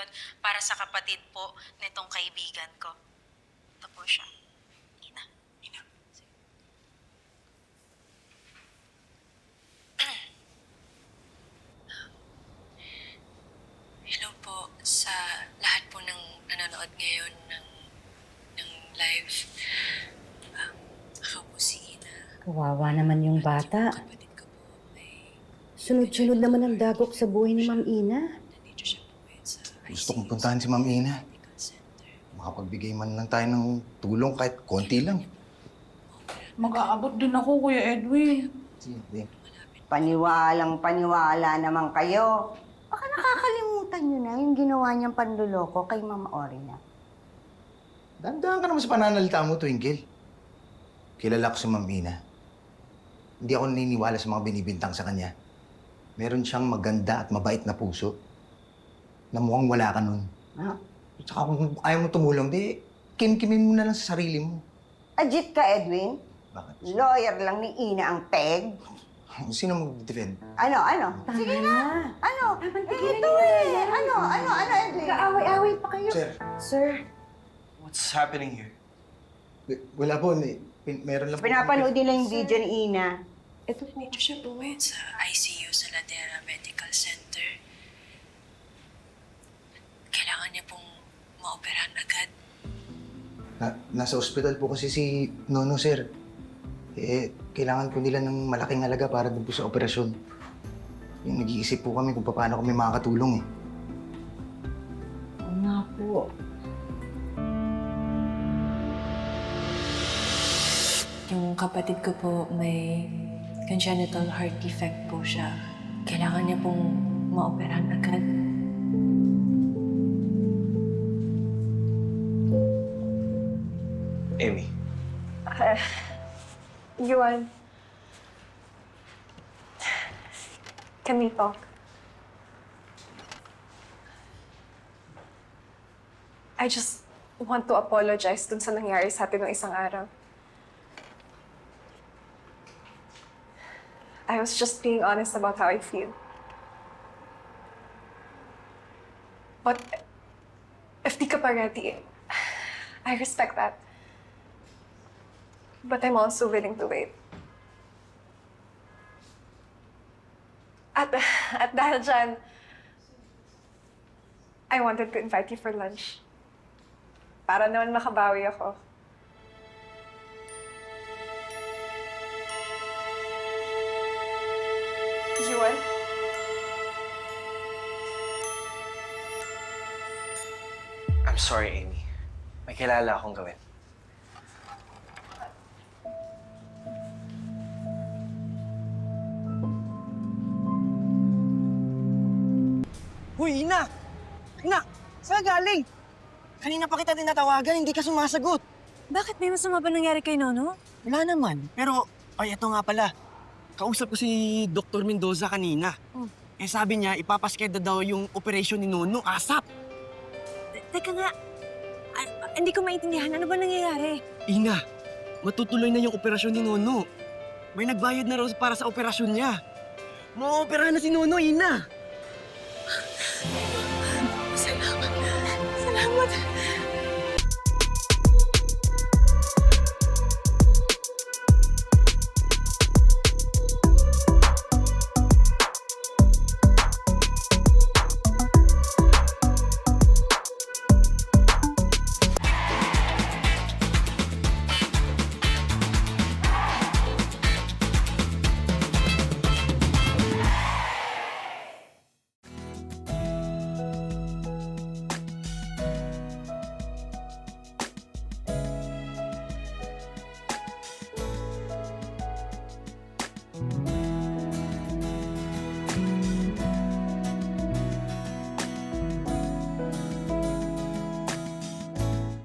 yon para sa kapatid po nitong kaibigan ko. Ito po siya. Ina. Ina. Hello po sa lahat po ng nanonood ngayon ng live. Ako po si Ina. Kawawa naman yung bata. Kapatid ko po may Sunod-sunod naman ang dagok sa buhay ni Ma'am Ina. nandito siya po ngayon sa Gusto kong puntahan si Ma'am Ina. Medical Center. Makapagbigay man lang tayo ng tulong kahit konti lang. Mag-aabot din ako, Kuya Edwin. Sige. Paniwalang-paniwala naman kayo. Baka nakakalimutan nyo na yung ginawa niyang panluloko kay Ma'am Orina. Dandahan ka naman sa pananalita mo, Twinkle. Kilala ko si Ma'am Ina. Hindi ako naniniwala sa mga binibintang sa kanya. Meron siyang maganda at mabait na puso na mukhang wala ka nun. Ha? At saka kung ayaw mo tumulong, di kim-kimin mo na lang sa sarili mo. Ajit ka, Edwin. Bakit? Lawyer lang ni Ina ang peg. Sino mag-defend? Ano? Sige na. Ano? Ito eh. Ano, Edwin? Kaaway-away pa kayo. Sir. Sir, What's happening here? Wala po. Meron lang po. Pinapanood nila yung video ni Ina. ito po. Nandito siya po ngayon sa ICU sa Ladera Medical Center. Kailangan niya pong maoperahan agad. Nasa ospital po kasi si Nono, sir. Kailangan po nila ng malaking halaga para dun po sa operasyon. Yung nag-iisip po kami kung paano kami makakatulong eh. Oo nga po. Yung kapatid ko po may congenital heart defect po siya. Kailangan niya pong maoperahan agad. Amy, Yuan, can we talk? I just want to apologize dun sa nangyari sa atin ng isang araw. I was just being honest about how I feel. But if di ka pa ready, I respect that. But I'm also willing to wait. At dahil dyan, I wanted to invite you for lunch. Para naman makabawi ako. Yuan? I'm sorry, Amy. May kilala akong gawin. Hoy, Ina! Ina! Saan ka galing? Kanina pa kita tinatawagan, hindi ka sumasagot. Bakit? May masama ba nangyari kay Nono? Wala naman. Pero, ay, ito nga pala. Kausap ko si Dr. Mendoza kanina. Sabi niya, ipapaskeda daw yung operation ni Nono, ASAP. Teka nga, hindi ko maintindihan. Ano ba nangyayari? Ina, matutuloy na yung operasyon ni Nono. May nagbayad na raw para sa operasyon niya. Maoperahan na si Nono, Ina. Salamat. Salamat.